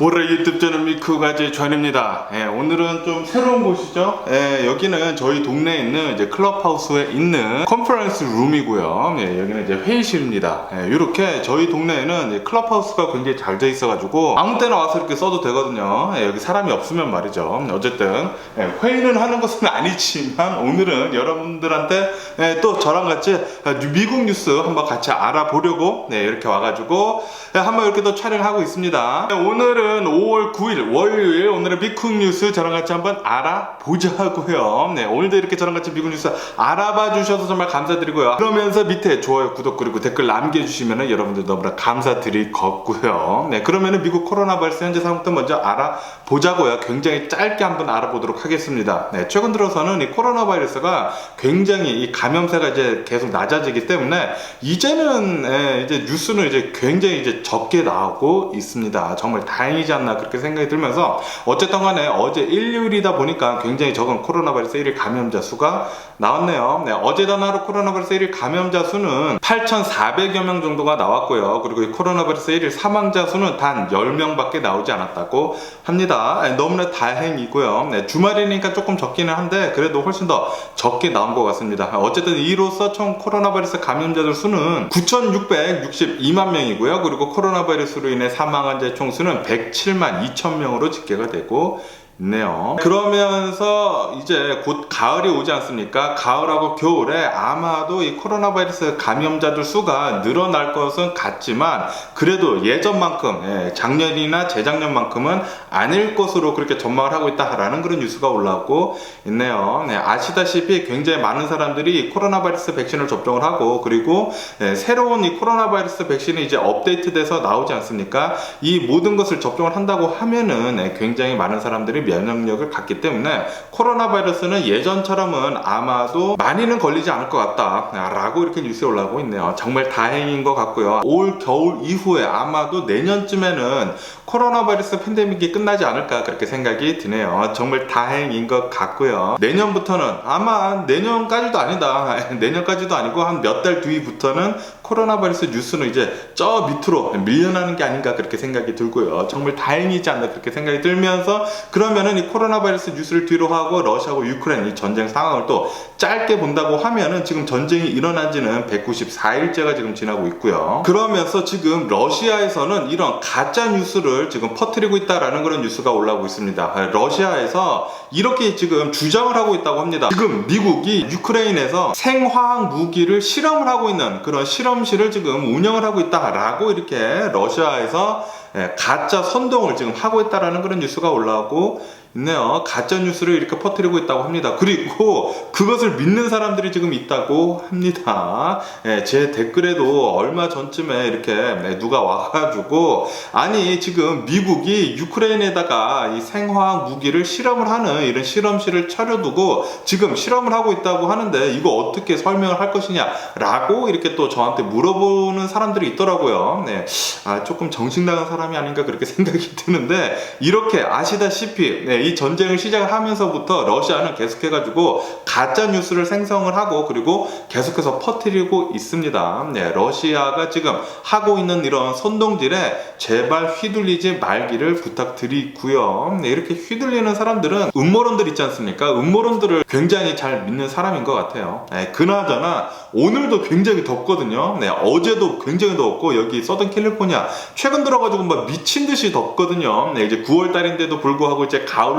올해 유튜브 채널 미쿠가제 전입니다. 오늘은 좀 새로운 곳이죠. 여기는 저희 동네에 있는 이제 클럽하우스에 있는 컨퍼런스 룸이고요. 여기는 이제 회의실입니다. 이렇게 저희 동네에는 이제 클럽하우스가 굉장히 잘 돼 있어가지고 아무 때나 와서 이렇게 써도 되거든요. 여기 사람이 없으면 말이죠. 어쨌든 회의는 하는 것은 아니지만 오늘은 여러분들한테 또 저랑 같이 미국 뉴스 한번 같이 알아보려고 이렇게 와가지고 한번 이렇게 또 촬영하고 있습니다. 오늘은 5월 9일 월요일, 오늘의 미국 뉴스 저랑 같이 한번 알아보자고요. 오늘도 이렇게 저랑 같이 미국 뉴스 알아봐 주셔서 정말 감사드리고요. 그러면서 밑에 좋아요, 구독 그리고 댓글 남겨주시면 여러분들 너무나 감사드릴 거고요. 그러면은 미국 코로나 바이러스 현재 상황부터 먼저 알아보자고요. 굉장히 짧게 한번 알아보도록 하겠습니다. 최근 들어서는 이 코로나 바이러스가 굉장히 이 감염세가 이제 계속 낮아지기 때문에 이제는 이제 뉴스는 이제 굉장히 이제 적게 나오고 있습니다. 정말 다행이지 않나 그렇게 생각이 들면서 어쨌든 간에 어제 일요일이다 보니까 굉장히 적은 코로나 바이러스 1일 감염자 수가 나왔네요. 어제단 하루 코로나 바이러스 1일 감염자 수는 8,400여 명 정도가 나왔고요. 그리고 이 코로나 바이러스 1일 사망자 수는 단 10명밖에 나오지 않았다고 합니다. 너무나 다행이고요. 주말이니까 조금 적기는 한데 그래도 훨씬 더 적게 나온 것 같습니다. 어쨌든 이로써 총 코로나 바이러스 감염자들 수는 9,662만 명이고요. 그리고 코로나 바이러스로 인해 사망한 자 총수는 107만 2천 명으로 집계가 되고 있네요. 그러면서 이제 곧 가을이 오지 않습니까? 가을하고 겨울에 아마도 이 코로나 바이러스 감염자들 수가 늘어날 것은 같지만 그래도 예전만큼 작년이나 재작년만큼은 아닐 것으로 그렇게 전망을 하고 있다라는 그런 뉴스가 올라오고 있네요. 아시다시피 굉장히 많은 사람들이 코로나 바이러스 백신을 접종을 하고 그리고 새로운 이 코로나 바이러스 백신이 이제 업데이트돼서 나오지 않습니까? 이 모든 것을 접종을 한다고 하면은 굉장히 많은 사람들이 면역력을 갖기 때문에 코로나 바이러스는 예전처럼은 아마도 많이는 걸리지 않을 것 같다 라고 이렇게 뉴스에 올라오고 있네요. 정말 다행인 것 같고요. 올 겨울 이후에 아마도 내년쯤에는 코로나 바이러스 팬데믹이 끝나지 않을까 그렇게 생각이 드네요. 정말 다행인 것 같고요. 내년부터는 아마 내년까지도 아니다. 내년까지도 아니고 한 몇 달 뒤부터는 코로나 바이러스 뉴스는 이제 저 밑으로 밀려나는 게 아닌가 그렇게 생각이 들고요. 정말 다행이지 않나 그렇게 생각이 들면서 그러면은 이 코로나 바이러스 뉴스를 뒤로 하고 러시아하고 유크레인 이 전쟁 상황을 또 짧게 본다고 하면은 지금 전쟁이 일어난 지는 194일째가 지금 지나고 있고요. 그러면서 지금 러시아에서는 이런 가짜 뉴스를 지금 퍼뜨리고 있다라는 그런 뉴스가 올라오고 있습니다. 러시아에서 이렇게 지금 주장을 하고 있다고 합니다. 지금 미국이 유크레인에서 생화학 무기를 실험을 하고 있는 그런 실험실을 지금 운영을 하고 있다라고 이렇게 러시아에서 가짜 선동을 지금 하고 있다라는 그런 뉴스가 올라오고 있네요. 가짜 뉴스를 이렇게 퍼뜨리고 있다고 합니다. 그리고 그것을 믿는 사람들이 지금 있다고 합니다. 제 댓글에도 얼마 전쯤에 이렇게 누가 와가지고 아니 지금 미국이 유크레인에다가 이 생화학 무기를 실험을 하는 이런 실험실을 차려두고 지금 실험을 하고 있다고 하는데 이거 어떻게 설명을 할 것이냐 라고 이렇게 또 저한테 물어보는 사람들이 있더라고요. 조금 정신 나간 사람이 아닌가 그렇게 생각이 드는데 이렇게 아시다시피 이 전쟁을 시작을 하면서부터 러시아는 계속해가지고 가짜 뉴스를 생성을 하고 그리고 계속해서 퍼뜨리고 있습니다. 러시아가 지금 하고 있는 이런 선동질에 제발 휘둘리지 말기를 부탁드리고요. 이렇게 휘둘리는 사람들은 음모론들 있지 않습니까? 음모론들을 굉장히 잘 믿는 사람인 것 같아요. 그나저나 오늘도 굉장히 덥거든요. 어제도 굉장히 더웠고 여기 서던 캘리포니아 최근 들어가지고 막 미친 듯이 덥거든요. 이제 9월달인데도 불구하고 이제 가을로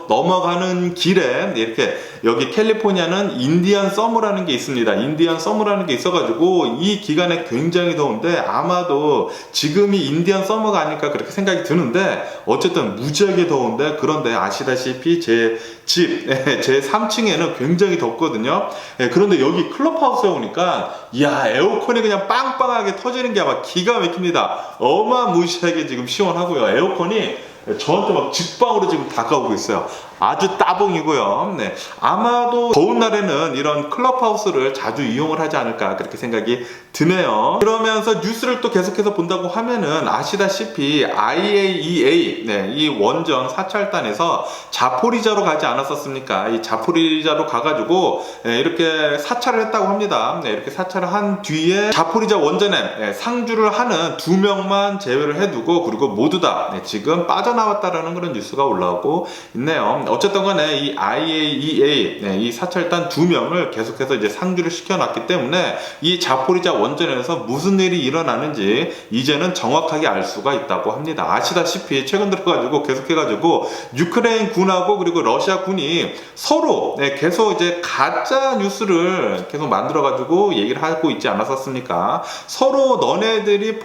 넘어가는 길에 이렇게 여기 캘리포니아는 인디언 서머라는 게 있습니다. 인디언 서머라는 게 있어가지고 이 기간에 굉장히 더운데 아마도 지금이 인디언 서머가 아닐까 그렇게 생각이 드는데 어쨌든 무지하게 더운데 그런데 아시다시피 제 집, 제 3층에는 굉장히 덥거든요. 그런데 여기 클럽하우스에 오니까 이야 에어컨이 그냥 빵빵하게 터지는 게 아마 기가 막힙니다. 어마무시하게 지금 시원하고요. 에어컨이 저한테 막 직방으로 지금 다가오고 있어요. 아주 따봉이고요. 네. 아마도 더운 날에는 이런 클럽하우스를 자주 이용을 하지 않을까 그렇게 생각이 드네요. 그러면서 뉴스를 또 계속해서 본다고 하면은 아시다시피 IAEA 네, 이 원전 사찰단에서 자포리자로 가지 않았었습니까? 이 자포리자로 가가지고 이렇게 사찰을 했다고 합니다. 네, 이렇게 사찰을 한 뒤에 자포리자 원전에 상주를 하는 2명만 제외를 해두고 그리고 모두 다 지금 빠져나왔다라는 그런 뉴스가 올라오고 있네요. 어쨌든 간에 이 IAEA 이 사찰단 2명을 계속해서 이제 상주를 시켜놨기 때문에 이 자포리자 원전에서 무슨 일이 일어나는지 이제는 정확하게 알 수가 있다고 합니다. 아시다시피 최근 들어가지고 계속해가지고 유크레인 군하고 그리고 러시아 군이 서로 계속 이제 가짜 뉴스를 계속 만들어가지고 얘기를 하고 있지 않았었습니까? 서로 너네들이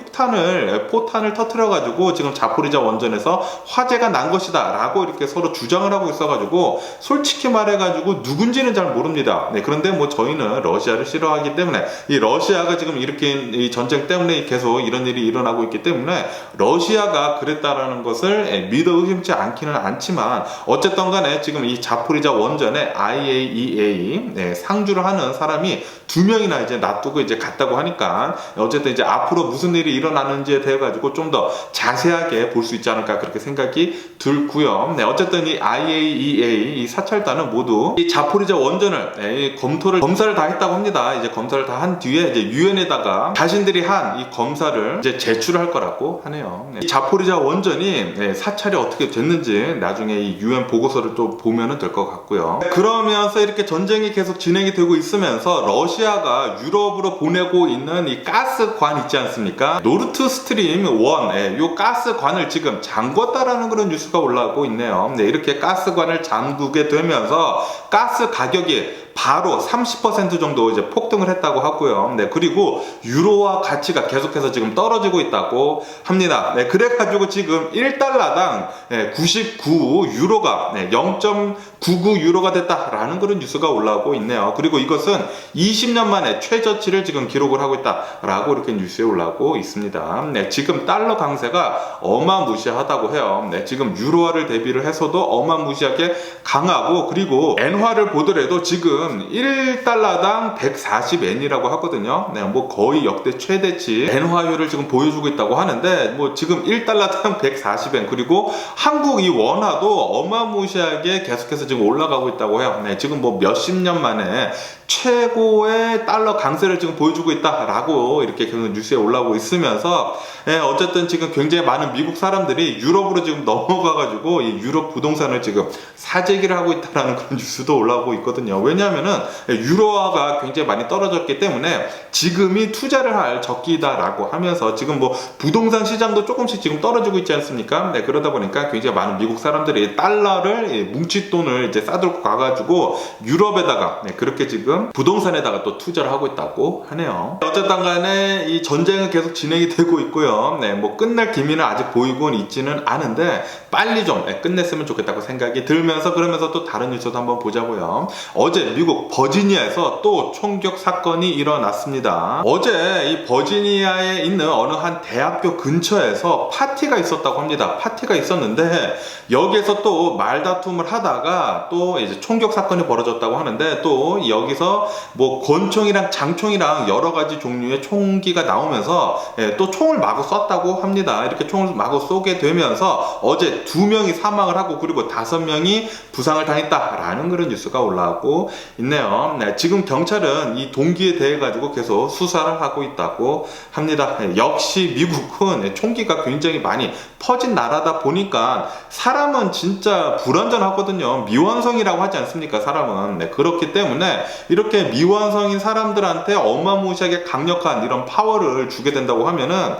포탄을 터뜨려가지고 지금 자포리자 원전에서 화재가 난 것이다 라고 이렇게 서로 주장을 하고 있어가지고 솔직히 말해가지고 누군지는 잘 모릅니다. 그런데 뭐 저희는 러시아를 싫어하기 때문에 이 러시아가 지금 이렇게 이 전쟁 때문에 계속 이런 일이 일어나고 있기 때문에 러시아가 그랬다라는 것을 믿어 의심치 않기는 않지만 어쨌든 간에 지금 이 자포리자 원전에 IAEA 상주를 하는 사람이 2명이나 이제 놔두고 이제 갔다고 하니까 어쨌든 이제 앞으로 무슨 일이 일어나는지에 대해 가지고 좀 더 자세하게 볼 수 있지 않을까 그렇게 생각이 들고요. 어쨌든 이 IAEA 이 사찰단은 모두 이 자포리자 원전을 검사를 다 했다고 합니다. 이제 검사를 다 한 뒤에 이제 유엔에다가 자신들이 한 이 검사를 이제 제출을 할 거라고 하네요. 이 자포리자 원전이 사찰이 어떻게 됐는지 나중에 이 유엔 보고서를 또 보면은 될 것 같고요. 그러면서 이렇게 전쟁이 계속 진행이 되고 있으면서 러시아가 유럽으로 보내고 있는 이 가스관 있지 않습니까? 노르트 스트림 1, 요 가스관을 지금 잠궜다라는 그런 뉴스가 올라오고 있네요. 이렇게 가스관을 잠그게 되면서 가스 가격이 바로 30% 정도 이제 폭등을 했다고 하고요. 그리고 유로화 가치가 계속해서 지금 떨어지고 있다고 합니다. 그래가지고 지금 1달러당 99 유로가 0.99 유로가 됐다라는 그런 뉴스가 올라오고 있네요. 그리고 이것은 20년 만에 최저치를 지금 기록을 하고 있다라고 이렇게 뉴스에 올라오고 있습니다. 지금 달러 강세가 어마무시하다고 해요. 지금 유로화를 대비를 해서도 어마무시하게 강하고 그리고 엔화를 보더라도 지금 1달러당 140엔이라고 하거든요. 뭐 거의 역대 최대치 엔화율을 지금 보여주고 있다고 하는데 뭐 지금 1달러당 140엔 그리고 한국 이 원화도 어마무시하게 계속해서 지금 올라가고 있다고 해요. 지금 뭐 몇십 년 만에 최고의 달러 강세를 지금 보여주고 있다라고 이렇게 계속 뉴스에 올라오고 있으면서 어쨌든 지금 굉장히 많은 미국 사람들이 유럽으로 지금 넘어가가지고 이 유럽 부동산을 지금 사재기를 하고 있다라는 그런 뉴스도 올라오고 있거든요. 왜냐하면은 유로화가 굉장히 많이 떨어졌기 때문에 지금이 투자를 할 적기다라고 하면서 지금 뭐 부동산 시장도 조금씩 지금 떨어지고 있지 않습니까? 그러다 보니까 굉장히 많은 미국 사람들이 달러를 뭉칫돈을 이제 싸들고 가가지고 유럽에다가 그렇게 지금 부동산에다가 또 투자를 하고 있다고 하네요. 어쨌든 간에 이 전쟁은 계속 진행이 되고 있고요. 뭐 끝날 기미는 아직 보이고는 있지는 않은데 빨리 좀 끝냈으면 좋겠다고 생각이 들면서 그러면서 또 다른 뉴스도 한번 보자고요. 어제 미국 버지니아에서 또 총격 사건이 일어났습니다. 어제 이 버지니아에 있는 어느 한 대학교 근처에서 파티가 있었다고 합니다. 파티가 있었는데 여기에서 또 말다툼을 하다가 또 이제 총격 사건이 벌어졌다고 하는데 또 여기서 뭐 권총이랑 장총이랑 여러 가지 종류의 총기가 나오면서 또 총을 마구 쐈다고 합니다. 이렇게 총을 마구 쏘게 되면서 어제 2명이 사망을 하고 그리고 5명이 부상을 당했다라는 그런 뉴스가 올라오고 있네요. 지금 경찰은 이 동기에 대해 가지고 계속 수사를 하고 있다고 합니다. 역시 미국은 총기가 굉장히 많이 퍼진 나라다 보니까 사람은 진짜 불완전하거든요. 미완성이라고 하지 않습니까? 사람은. 그렇기 때문에 이렇게 미완성인 사람들한테 어마무시하게 강력한 이런 파워를 주게 된다고 하면은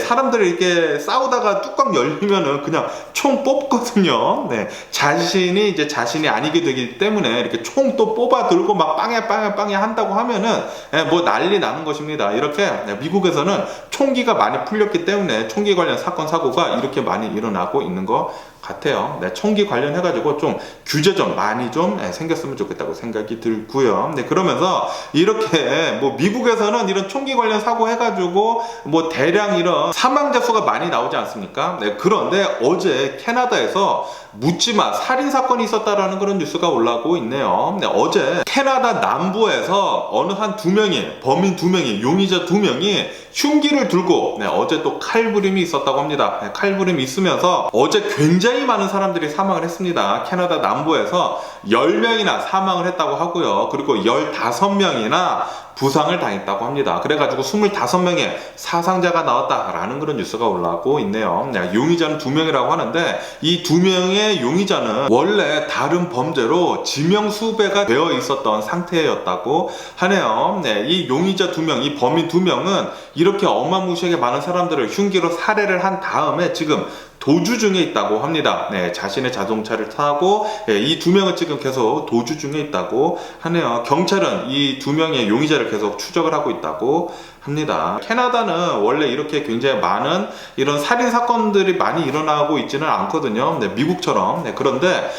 사람들이 이렇게 싸우다가 뚜껑 열리면은 그냥 총 뽑거든요. 자신이 이제 자신이 아니게 되기 때문에 이렇게 총 또 뽑아 들고 막 빵야 한다고 하면은 뭐 난리 나는 것입니다. 이렇게 미국에서는 총기가 많이 풀렸기 때문에 총기 관련 사건 사고가 이렇게 많이 일어나고 있는 것 같아요. 네, 총기 관련해가지고 좀 규제 좀 많이 좀 생겼으면 좋겠다고 생각이 들고요. 네, 그러면서 이렇게 뭐 미국에서는 이런 총기 관련 사고 해가지고 뭐 대량 이런 사망자 수가 많이 나오지 않습니까? 네, 그런데 어제 캐나다에서 묻지마 살인 사건이 있었다라는 그런 뉴스가 올라오고 있네요. 네, 어제 캐나다 남부에서 어느 한 두 명이 범인 두 명이 용의자 두 명이 흉기를 들고 어제 또 칼부림이 있었다고 합니다. 칼부림이 있으면서 어제 굉장히 많은 사람들이 사망을 했습니다. 캐나다 남부에서 10명이나 사망을 했다고 하고요. 그리고 15명이나 부상을 당했다고 합니다. 그래가지고 25명의 사상자가 나왔다라는 그런 뉴스가 올라오고 있네요. 용의자는 2명이라고 하는데 이 2명의 용의자는 원래 다른 범죄로 지명수배가 되어 있었던 상태였다고 하네요. 네, 이 용의자 2명, 이 범인 2명은 이렇게 어마무시하게 많은 사람들을 흉기로 살해를 한 다음에 지금 도주 중에 있다고 합니다. 네, 자신의 자동차를 타고 이 2명은 지금 계속 도주 중에 있다고 하네요. 경찰은 이 2명의 용의자를 계속 추적을 하고 있다고 합니다. 캐나다는 원래 이렇게 굉장히 많은 이런 살인 사건들이 많이 일어나고 있지는 않거든요. 네, 미국처럼. 네, 그런데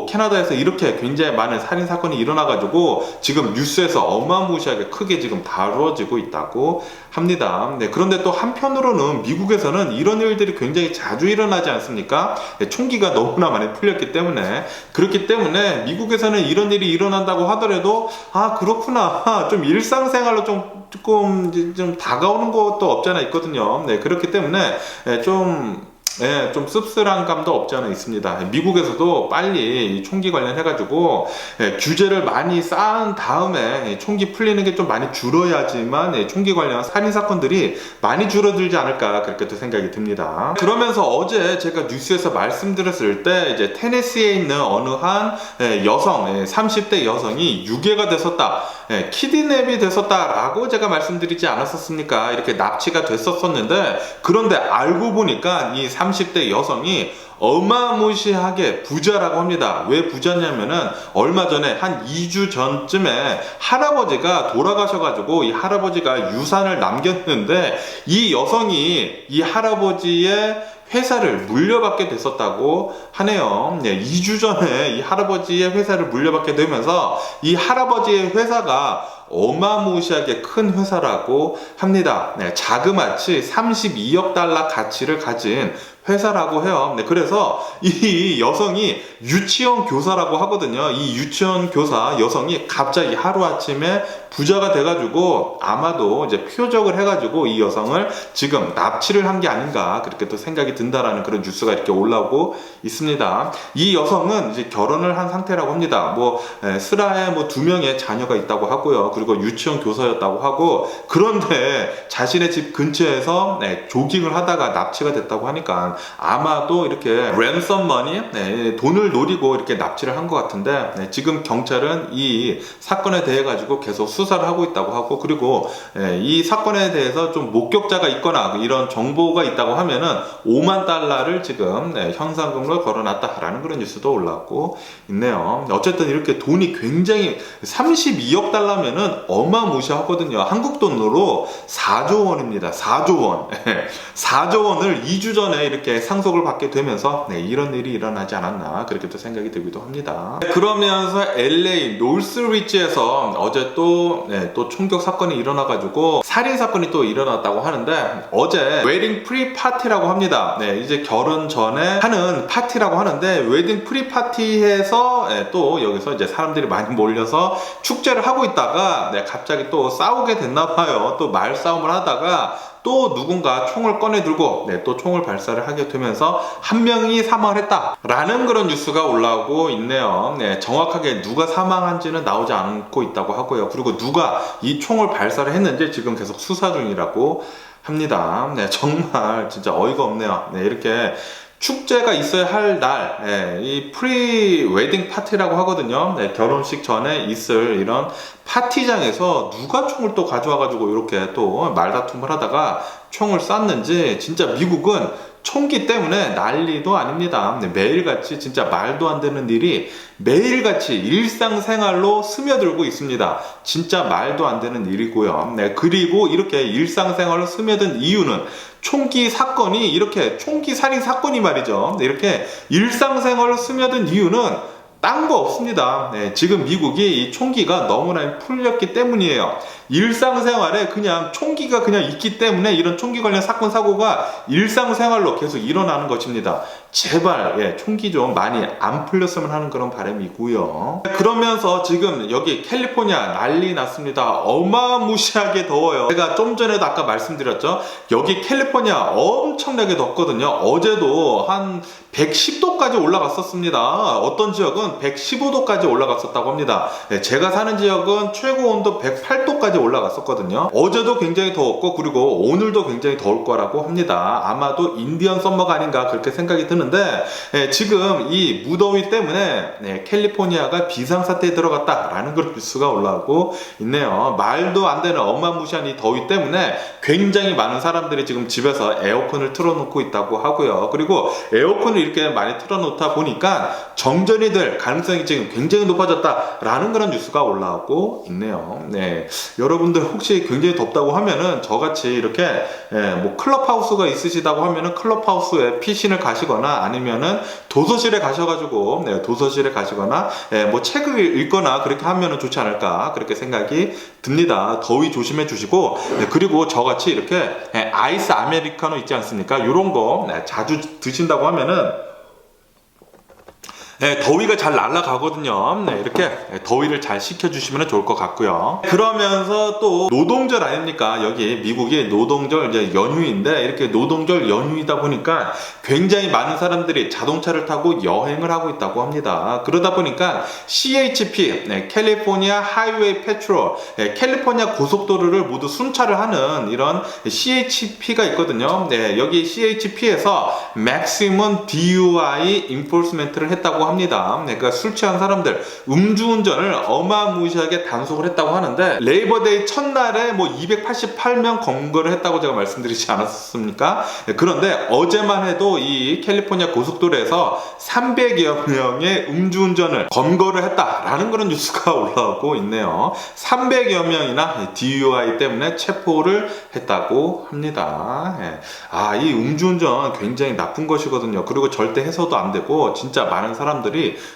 캐나다에서 이렇게 굉장히 많은 살인 사건이 일어나가지고 지금 뉴스에서 어마무시하게 크게 지금 다루어지고 있다고 합니다. 네, 그런데 또 한편으로는 미국에서는 이런 일들이 굉장히 자주 일어나지 않습니까? 네, 총기가 너무나 많이 풀렸기 때문에 그렇기 때문에 미국에서는 이런 일이 일어난다고 하더라도 그렇구나 좀 일상생활로 조금 다가오는 것도 없지 않아 있거든요. 네, 그렇기 때문에 좀 씁쓸한 감도 없지 않아 있습니다. 미국에서도 빨리 총기 관련해가지고 규제를 많이 쌓은 다음에 총기 풀리는 게 좀 많이 줄어야지만 총기 관련 살인사건들이 많이 줄어들지 않을까 그렇게 또 생각이 듭니다. 그러면서 어제 제가 뉴스에서 말씀드렸을 때 이제 테네시에 있는 어느 한 여성, 30대 여성이 유괴가 됐었다. 키드냅이 됐었다라고 제가 말씀드리지 않았었습니까? 이렇게 납치가 됐었는데 그런데 알고 보니까 이 30대 여성이 어마무시하게 부자라고 합니다. 왜 부자냐면은 얼마 전에 한 2주 전쯤에 할아버지가 돌아가셔가지고 이 할아버지가 유산을 남겼는데 이 여성이 이 할아버지의 회사를 물려받게 됐었다고 하네요. 2주 전에 이 할아버지의 회사를 물려받게 되면서 이 할아버지의 회사가 어마무시하게 큰 회사라고 합니다. 자그마치 32억 달러 가치를 가진 회사라고 해요. 그래서 이 여성이 유치원 교사라고 하거든요. 이 유치원 교사 여성이 갑자기 하루아침에 부자가 돼가지고 아마도 이제 표적을 해가지고 이 여성을 지금 납치를 한 게 아닌가 그렇게 또 생각이 든다라는 그런 뉴스가 이렇게 올라오고 있습니다. 이 여성은 이제 결혼을 한 상태라고 합니다. 슬하에 2명의 자녀가 있다고 하고요. 그리고 유치원 교사였다고 하고 그런데 자신의 집 근처에서 조깅을 하다가 납치가 됐다고 하니까 아마도 이렇게 랜섬머니 돈을 노리고 이렇게 납치를 한 것 같은데 지금 경찰은 이 사건에 대해 가지고 계속 수사를 하고 있다고 하고 그리고 이 사건에 대해서 좀 목격자가 있거나 이런 정보가 있다고 하면은 5만 달러를 지금 현상금으로 걸어놨다라는 그런 뉴스도 올라오고 있네요. 어쨌든 이렇게 돈이 굉장히 32억 달러면은 어마무시하거든요. 한국 돈으로 4조 원입니다. 4조 원. 4조 원을 2주 전에 이렇게 상속을 받게 되면서 이런 일이 일어나지 않았나 그렇게 또 생각이 들기도 합니다. 그러면서 LA 노스리지에서 어제 또 총격 사건이 일어나가지고 살인 사건이 또 일어났다고 하는데 어제 웨딩 프리 파티라고 합니다. 이제 결혼 전에 하는 파티라고 하는데 웨딩 프리 파티에서 또 여기서 이제 사람들이 많이 몰려서 축제를 하고 있다가 갑자기 또 싸우게 됐나 봐요. 또 말싸움을 하다가 또 누군가 총을 꺼내 들고 또 총을 발사를 하게 되면서 한 명이 사망을 했다라는 그런 뉴스가 올라오고 있네요. 정확하게 누가 사망한지는 나오지 않고 있다고 하고요. 그리고 누가 이 총을 발사를 했는지 지금 계속 수사 중이라고 합니다. 정말 진짜 어이가 없네요. 이렇게 축제가 있어야 할 날, 이 프리 웨딩 파티라고 하거든요. 결혼식 전에 있을 이런 파티장에서 누가 총을 또 가져와가지고 이렇게 또 말다툼을 하다가 총을 쐈는지 진짜 미국은 총기 때문에 난리도 아닙니다. 매일같이 진짜 말도 안 되는 일이 매일같이 일상생활로 스며들고 있습니다. 진짜 말도 안 되는 일이고요. 그리고 이렇게 일상생활로 스며든 이유는 총기 사건이 이렇게 총기 살인 사건이 말이죠. 이렇게 일상생활로 스며든 이유는 딴 거 없습니다. 지금 미국이 이 총기가 너무나 풀렸기 때문이에요. 일상생활에 그냥 총기가 그냥 있기 때문에 이런 총기 관련 사건 사고가 일상생활로 계속 일어나는 것입니다. 제발 총기 좀 많이 안 풀렸으면 하는 그런 바람이고요. 그러면서 지금 여기 캘리포니아 난리 났습니다. 어마무시하게 더워요. 제가 좀 전에도 아까 말씀드렸죠. 여기 캘리포니아 엄청나게 덥거든요. 어제도 한 110도까지 올라갔었습니다. 어떤 지역은 115도까지 올라갔었다고 합니다. 제가 사는 지역은 최고 온도 108도까지 올라갔었거든요. 어제도 굉장히 더웠고 그리고 오늘도 굉장히 더울 거라고 합니다. 아마도 인디언 썸머가 아닌가 그렇게 생각이 드는데 지금 이 무더위 때문에 캘리포니아가 비상사태에 들어갔다라는 그런 뉴스가 올라오고 있네요. 말도 안 되는 어마무시한 이 더위 때문에 굉장히 많은 사람들이 지금 집에서 에어컨을 틀어놓고 있다고 하고요. 그리고 에어컨을 이렇게 많이 틀어놓다 보니까 정전이 될 가능성이 지금 굉장히 높아졌다라는 그런 뉴스가 올라오고 있네요. 여러분들 혹시 굉장히 덥다고 하면은 저같이 이렇게 뭐 클럽하우스가 있으시다고 하면은 클럽하우스에 피신을 가시거나 아니면은 도서실에 가셔가지고 도서실에 가시거나 뭐 책을 읽거나 그렇게 하면은 좋지 않을까 그렇게 생각이 듭니다. 더위 조심해 주시고 그리고 저같이 이렇게 아이스 아메리카노 있지 않습니까? 이런 거 자주 드신다고 하면은 더위가 잘 날아가거든요. 이렇게 더위를 잘 식혀주시면 좋을 것 같고요. 그러면서 또 노동절 아닙니까? 여기 미국이 노동절 이제 연휴인데 이렇게 노동절 연휴이다 보니까 굉장히 많은 사람들이 자동차를 타고 여행을 하고 있다고 합니다. 그러다 보니까 CHP, 캘리포니아 하이웨이 패트롤, 캘리포니아 고속도로를 모두 순찰을 하는 이런 CHP가 있거든요. 여기 CHP에서 Maximum DUI Enforcement를 했다고 합니다. 그러니까 술 취한 사람들 음주운전을 어마무시하게 단속을 했다고 하는데 레이버데이 첫날에 뭐 288명 검거를 했다고 제가 말씀드리지 않았습니까? 그런데 어제만 해도 이 캘리포니아 고속도로에서 300여 명의 음주운전을 검거를 했다라는 그런 뉴스가 올라오고 있네요. 300여 명이나 DUI 때문에 체포를 했다고 합니다. 이 음주운전 굉장히 나쁜 것이거든요. 그리고 절대 해서도 안 되고 진짜 많은 사람들이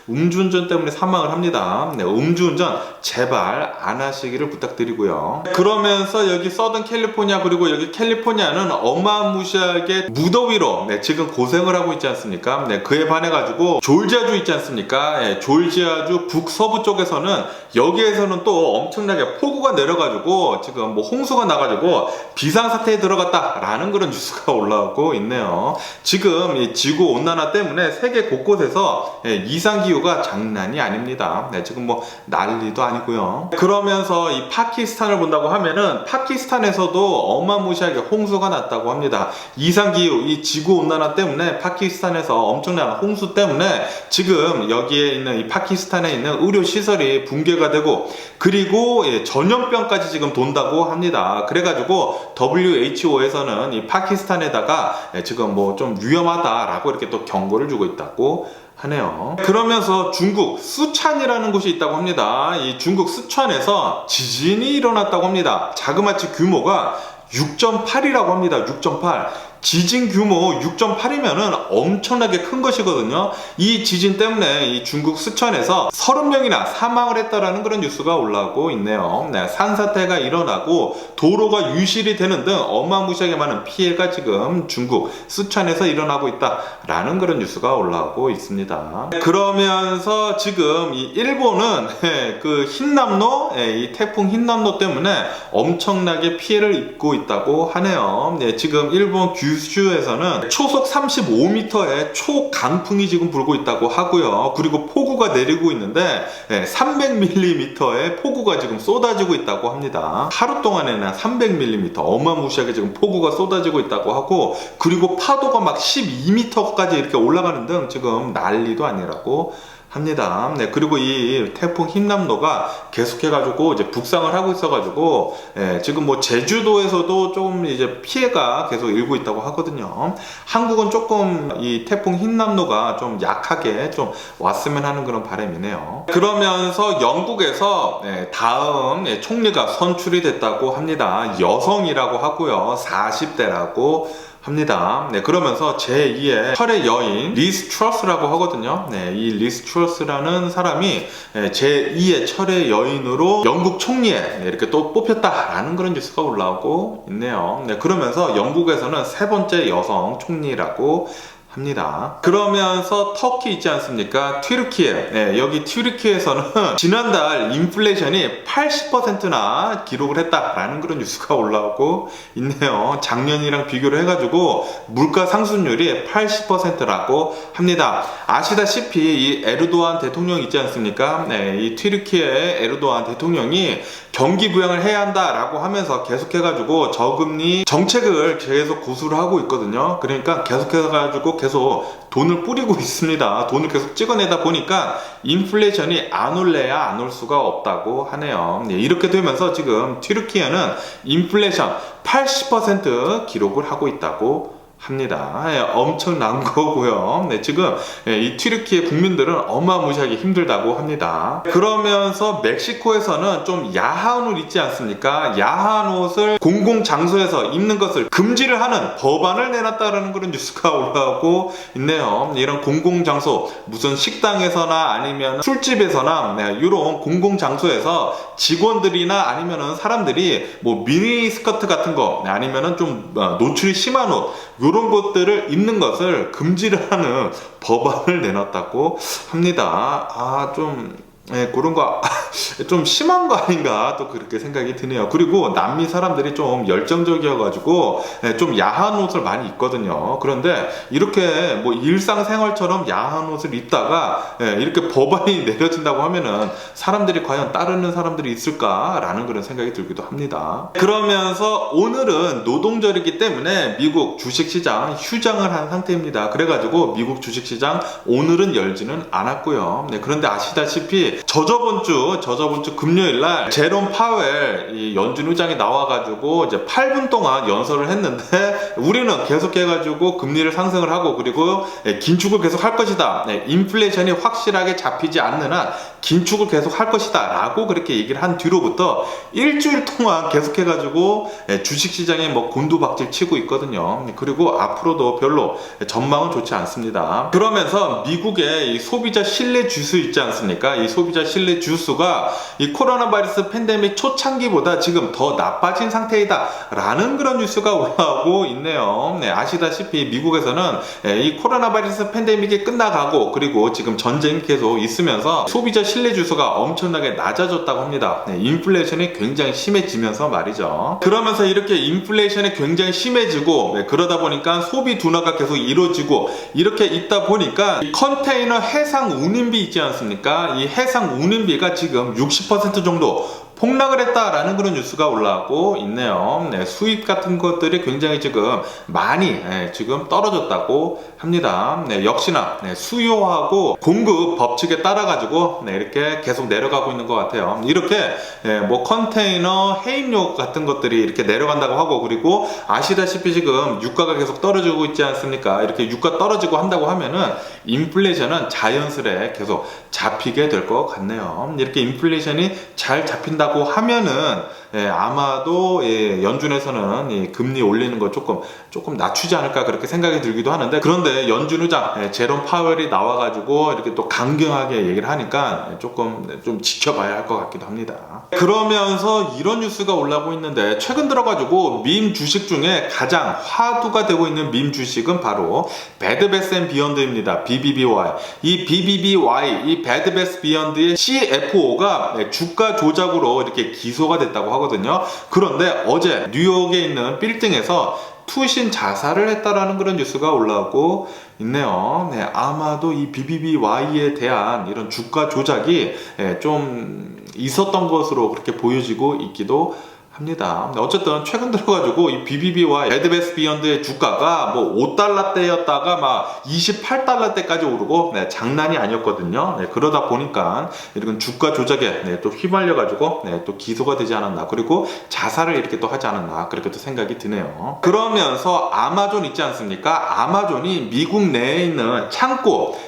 음주운전 때문에 사망을 합니다. 음주운전 제발 안 하시기를 부탁드리고요. 그러면서 여기 서던 캘리포니아 그리고 여기 캘리포니아는 어마무시하게 무더위로 지금 고생을 하고 있지 않습니까? 그에 반해 가지고 졸지아주 있지 않습니까? 졸지아주 북서부 쪽에서는 여기에서는 또 엄청나게 폭우가 내려가지고 지금 뭐 홍수가 나가지고 비상사태에 들어갔다라는 그런 뉴스가 올라오고 있네요. 지금 이 지구 온난화 때문에 세계 곳곳에서 이상기후가 장난이 아닙니다. 지금 뭐 난리도 아니고요. 그러면서 이 파키스탄을 본다고 하면은 파키스탄에서도 어마무시하게 홍수가 났다고 합니다. 이상기후, 이 지구온난화 때문에 파키스탄에서 엄청난 홍수 때문에 지금 여기에 있는 이 파키스탄에 있는 의료시설이 붕괴가 되고 그리고 전염병까지 지금 돈다고 합니다. 그래가지고 WHO에서는 이 파키스탄에다가 지금 뭐 좀 위험하다라고 이렇게 또 경고를 주고 있다고 하네요. 그러면서 중국 수촨이라는 곳이 있다고 합니다. 이 중국 수촨에서 지진이 일어났다고 합니다. 자그마치 규모가 6.8이라고 합니다. 6.8. 지진 규모 6.8이면은 엄청나게 큰 것이거든요. 이 지진 때문에 이 중국 수천에서 30명이나 사망을 했다라는 그런 뉴스가 올라오고 있네요. 산사태가 일어나고 도로가 유실이 되는 등 어마무시하게 많은 피해가 지금 중국 수천에서 일어나고 있다라는 그런 뉴스가 올라오고 있습니다. 그러면서 지금 이 일본은 그 흰남노, 이 태풍 흰남노 때문에 엄청나게 피해를 입고 있다고 하네요. 지금 일본 규슈에서는 초속 35m의 초강풍이 지금 불고 있다고 하고요. 그리고 폭우가 내리고 있는데 300mm의 폭우가 지금 쏟아지고 있다고 합니다. 하루 동안에는 300mm 어마무시하게 지금 폭우가 쏟아지고 있다고 하고 그리고 파도가 막 12m까지 이렇게 올라가는 등 지금 난리도 아니라고 합니다. 네, 그리고 이 태풍 흰남노가 계속해가지고 이제 북상을 하고 있어가지고, 지금 뭐 제주도에서도 조금 이제 피해가 계속 일고 있다고 하거든요. 한국은 조금 이 태풍 흰남노가 좀 약하게 좀 왔으면 하는 그런 바람이네요. 그러면서 영국에서 다음 총리가 선출이 됐다고 합니다. 여성이라고 하고요. 40대라고 합니다. 네, 그러면서 제2의 철의 여인 리스 트러스라고 하거든요. 네, 이 리스 트러스라는 사람이 제2의 철의 여인으로 영국 총리에 이렇게 또 뽑혔다라는 그런 뉴스가 올라오고 있네요. 네, 그러면서 영국에서는 세 번째 여성 총리라고 합니다. 그러면서 터키 있지 않습니까? 튀르키예. 여기 튀르키예에서는 지난달 인플레이션이 80%나 기록을 했다라는 그런 뉴스가 올라오고 있네요. 작년이랑 비교를 해가지고 물가 상승률이 80%라고 합니다. 아시다시피 이 에르도안 대통령 있지 않습니까? 이 튀르키예의 에르도안 대통령이 경기 부양을 해야 한다라고 하면서 계속해가지고 저금리 정책을 계속 고수를 하고 있거든요. 그러니까 계속해가지고 계속 돈을 뿌리고 있습니다. 돈을 계속 찍어내다 보니까 인플레이션이 안 올래야 안 올 수가 없다고 하네요. 이렇게 되면서 지금 튀르키예는 인플레이션 80% 기록을 하고 있다고 합니다. 엄청난 거고요. 지금 이 튀르키예 국민들은 어마무시하게 힘들다고 합니다. 그러면서 멕시코에서는 좀 야한 옷 있지 않습니까? 야한 옷을 공공장소에서 입는 것을 금지를 하는 법안을 내놨다는 그런 뉴스가 올라오고 있네요. 이런 공공장소, 무슨 식당에서나 아니면 술집에서나 이런 공공장소에서 직원들이나 아니면은 사람들이 뭐 미니스커트 같은 거 아니면은 좀 노출이 심한 옷 이런 것들을 입는 것을 금지를 하는 법안을 내놨다고 합니다. 그런 거 좀 심한 거 아닌가 또 그렇게 생각이 드네요. 그리고 남미 사람들이 좀 열정적이어가지고 좀 야한 옷을 많이 입거든요. 그런데 이렇게 뭐 일상생활처럼 야한 옷을 입다가 이렇게 법안이 내려진다고 하면은 사람들이 과연 따르는 사람들이 있을까라는 그런 생각이 들기도 합니다. 그러면서 오늘은 노동절이기 때문에 미국 주식시장 휴장을 한 상태입니다. 그래가지고 미국 주식시장 오늘은 열지는 않았고요. 그런데 아시다시피 저저번 주 금요일날 제롬 파웰 이 연준 의장이 나와가지고 이제 8분 동안 연설을 했는데 우리는 계속해가지고 금리를 상승을 하고 그리고 긴축을 계속 할 것이다. 인플레이션이 확실하게 잡히지 않는 한 긴축을 계속 할 것이다 라고 그렇게 얘기를 한 뒤로부터 일주일 동안 계속해가지고 주식시장에 뭐 곤두박질 치고 있거든요. 그리고 앞으로도 별로 전망은 좋지 않습니다. 그러면서 미국의 이 소비자 신뢰 지수 있지 않습니까? 이 소비자 신뢰 지수가 이 코로나 바이러스 팬데믹 초창기보다 지금 더 나빠진 상태이다 라는 그런 뉴스가 올라오고 있네요. 아시다시피 미국에서는 이 코로나 바이러스 팬데믹이 끝나가고 그리고 지금 전쟁이 계속 있으면서 소비자 신뢰 지수가 엄청나게 낮아졌다고 합니다. 인플레이션이 굉장히 심해지면서 말이죠. 그러면서 이렇게 인플레이션이 굉장히 심해지고 그러다 보니까 소비 둔화가 계속 이루어지고 이렇게 있다 보니까 이 컨테이너 해상 운임비 있지 않습니까? 이 해상 운임비가 지금 60% 정도 폭락을 했다라는 그런 뉴스가 올라오고 있네요. 수입 같은 것들이 굉장히 지금 많이 지금 떨어졌다고 합니다. 역시나 수요하고 공급 법칙에 따라 가지고 이렇게 계속 내려가고 있는 것 같아요. 이렇게 뭐 컨테이너 해입료 같은 것들이 이렇게 내려간다고 하고 그리고 아시다시피 지금 유가가 계속 떨어지고 있지 않습니까? 이렇게 유가 떨어지고 한다고 하면은 인플레이션은 자연스레 계속 잡히게 될 것 같네요. 이렇게 인플레이션이 잘 잡힌다고 하면은 아마도 연준에서는 이 금리 올리는 거 조금 낮추지 않을까 그렇게 생각이 들기도 하는데 그런데 연준 의장 제롬 파웰이 나와가지고 이렇게 또 강경하게 얘기를 하니까 좀 지켜봐야 할 것 같기도 합니다. 그러면서 이런 뉴스가 올라오고 있는데 최근 들어가지고 밈 주식 중에 가장 화두가 되고 있는 밈 주식은 바로 배드베스앤비욘드입니다. BBBY. 이 BBBY, 이 배드베스비욘드의 CFO가 주가 조작으로 이렇게 기소가 됐다고 하거든요. 그런데 어제 뉴욕에 있는 빌딩에서 투신 자살을 했다라는 그런 뉴스가 올라오고 있네요. 아마도 이 BBBY에 대한 이런 주가 조작이 좀 있었던 것으로 그렇게 보여지고 있기도 합니다. 어쨌든 최근 들어가지고 이 BBB와 배드베스트 비욘드의 주가가 뭐 5달러대였다가 막 28달러대까지 오르고 장난이 아니었거든요. 그러다 보니까 이런 주가 조작에 또 휘말려가지고 또 기소가 되지 않았나, 그리고 자살을 이렇게 또 하지 않았나, 그렇게 또 생각이 드네요. 그러면서 아마존 있지 않습니까? 아마존이 미국 내에 있는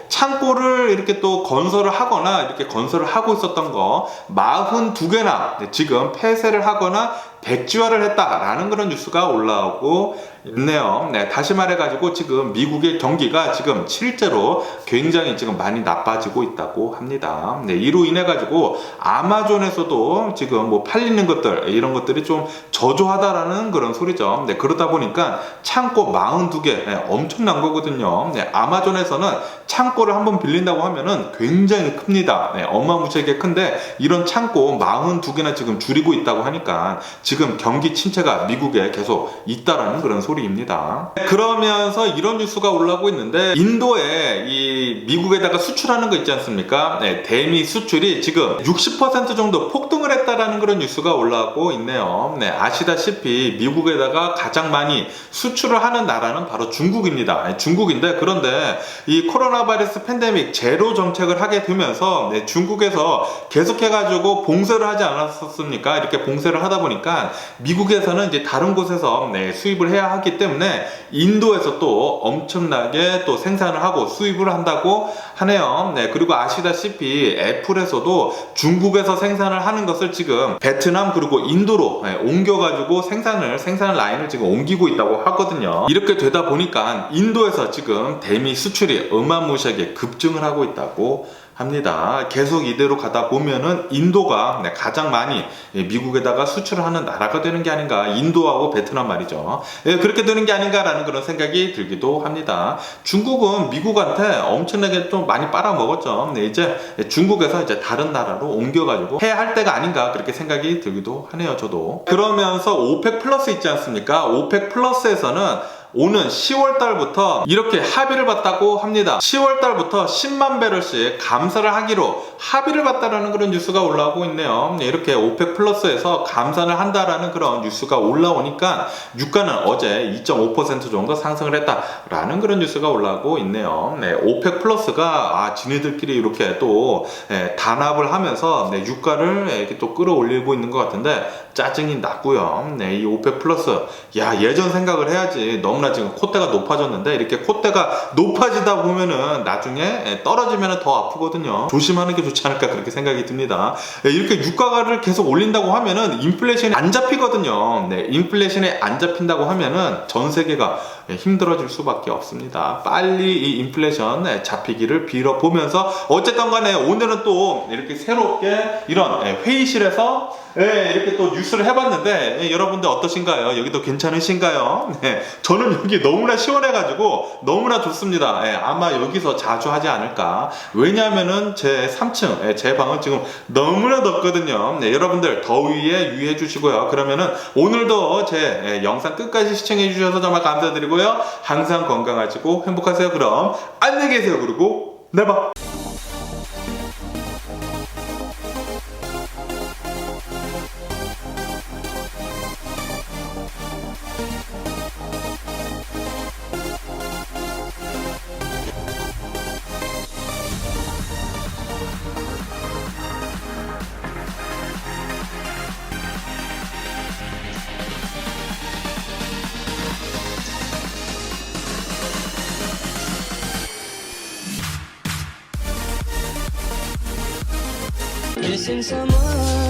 창고를 이렇게 또 건설을 하거나 이렇게 건설을 하고 있었던 거 42개나 지금 폐쇄를 하거나 백지화를 했다라는 그런 뉴스가 올라오고 있네요. 다시 말해가지고 지금 미국의 경기가 지금 실제로 굉장히 지금 많이 나빠지고 있다고 합니다. 이로 인해가지고 아마존에서도 지금 뭐 팔리는 것들, 이런 것들이 좀 저조하다라는 그런 소리죠. 그러다 보니까 창고 42개, 엄청난 거거든요. 아마존에서는 창고를 한번 빌린다고 하면은 굉장히 큽니다. 어마무시하게 큰데 이런 창고 42개나 지금 줄이고 있다고 하니까 지금 경기 침체가 미국에 계속 있다라는 그런 소리입니다. 그러면서 이런 뉴스가 올라오고 있는데, 인도에 이 미국에다가 수출하는 거 있지 않습니까? 대미 수출이 지금 60% 정도 폭등을 했다라는 그런 뉴스가 올라오고 있네요. 아시다시피 미국에다가 가장 많이 수출을 하는 나라는 바로 중국입니다. 중국인데, 그런데 이 코로나 바이러스 팬데믹 제로 정책을 하게 되면서 중국에서 계속해가지고 봉쇄를 하지 않았었습니까? 이렇게 봉쇄를 하다 보니까 미국에서는 이제 다른 곳에서 수입을 해야 하기 때문에 인도에서 또 엄청나게 또 생산을 하고 수입을 한다고 하네요. 그리고 아시다시피 애플에서도 중국에서 생산을 하는 것을 지금 베트남 그리고 인도로 옮겨가지고 생산 라인을 지금 옮기고 있다고 하거든요. 이렇게 되다 보니까 인도에서 지금 대미 수출이 어마무시하게 급증을 하고 있다고 합니다. 계속 이대로 가다 보면은 인도가 가장 많이 미국에다가 수출을 하는 나라가 되는 게 아닌가, 인도하고 베트남 말이죠. 그렇게 되는 게 아닌가라는 그런 생각이 들기도 합니다. 중국은 미국한테 엄청나게 좀 많이 빨아먹었죠. 이제 중국에서 이제 다른 나라로 옮겨가지고 해야 할 때가 아닌가, 그렇게 생각이 들기도 하네요, 저도. 그러면서 오펙 플러스 있지 않습니까? 오펙 플러스에서는 오는 10월달부터 이렇게 합의를 봤다고 합니다. 10월달부터 10만 배럴씩 감산을 하기로 합의를 봤다라는 그런 뉴스가 올라오고 있네요. 이렇게 오펙 플러스에서 감산을 한다라는 그런 뉴스가 올라오니까 유가는 어제 2.5% 정도 상승을 했다라는 그런 뉴스가 올라오고 있네요. 오펙 플러스가 지네들끼리 이렇게 또 단합을 하면서 유가를 이렇게 또 끌어올리고 있는 것 같은데 짜증이 났고요. 이 오펙 플러스, 예전 생각을 해야지. 너무나 지금 콧대가 높아졌는데, 이렇게 콧대가 높아지다 보면은 나중에 떨어지면 더 아프거든요. 조심하는 게 좋지 않을까, 그렇게 생각이 듭니다. 이렇게 유가를 계속 올린다고 하면은 인플레이션이 안 잡히거든요. 인플레이션이 안 잡힌다고 하면은 전 세계가 힘들어질 수밖에 없습니다. 빨리 이 인플레이션 잡히기를 빌어보면서, 어쨌든 간에 오늘은 또 이렇게 새롭게 이런 회의실에서 이렇게 또 뉴스를 해봤는데, 여러분들 어떠신가요? 여기도 괜찮으신가요? 저는 여기 너무나 시원해가지고 너무나 좋습니다. 아마 여기서 자주 하지 않을까. 왜냐하면은 제 3층, 제 방은 지금 너무나 덥거든요. 여러분들 더위에 유의해 주시고요. 그러면은 오늘도 제 영상 끝까지 시청해 주셔서 정말 감사드리고요. 항상 건강하시고 행복하세요. 그럼 안녕히 계세요. 그리고 내봐. Missing someone